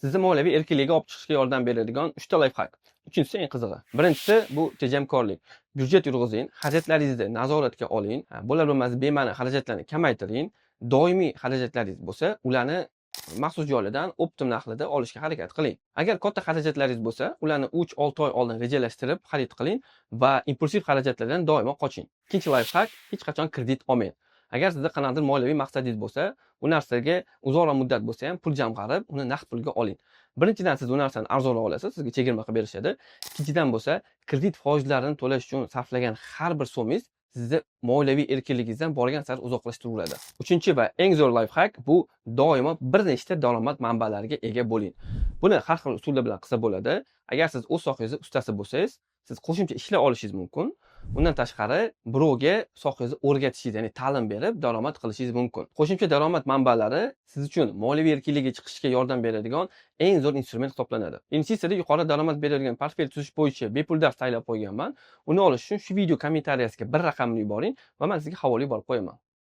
sizni moliyaviy erkinlikka olib chiqishga yordam beradigan 3 ta layfhak. Uchinchisi eng qizig'i. Birinchisi bu tejamkorlik. Byudjet yurg'izing, xarajatlaringizni nazoratga oling, bo'lar bo'lmas bema'ni xarajatlarni kamaytiring. Doimiy xarajatlaringiz bo'lsa, ularni maxsus joylardan optim narxlarda olishga harakat qiling. Agar katta xarajatlaringiz bo'lsa, ularni 3-6 oy oldin rejalashtirib xarid qiling va impulsiv xarajatlardan doimo qoching. Ikkinchi layfhak, hech qachon kredit olmang. Agar sizda qanaqadir moliyaviy maqsadingiz bo'lsa, u narsaga uzoq muddat bo'lsa ham pul jamg'arib, uni naqd pulga oling. Birinchidan siz u narsani arzonroq olasiz, sizga chegirma qilib berishadi. Ikkinchidan bo'lsa, kredit foizlarini to'lash uchun sarflagan har bir so'mingiz sizni moliyaviy erkinligingizdan borgan sari uzoqlashtiradi. Uchinchi va eng zo'r layfhak bu doimo bir nechta daromad manbalariga ega bo'ling. Buni har xil usullar bilan qilsa bo'ladi. Agar siz o'z sohangizni ustasi bo'lsangiz, siz qo'shimcha ishlar olishingiz mumkin. Undan tashqari birovga sohangizni o'rgatishingiz, ya'ni ta'lim berib daromad qilishingiz mumkin. Qo'shimcha daromad manbalari siz uchun moliyaviy erkinlikka chiqishga yordam beradigan eng zo'r instrument hisoblanadi. Investitsiyada yuqori daromad beradigan portfel tuzish bo'yicha bepul dars tayyorlab qo'yganman. Uni olish uchun shu video kommentariyasiga bir raqamni yuboring va men sizga havola yuborib qo'yaman.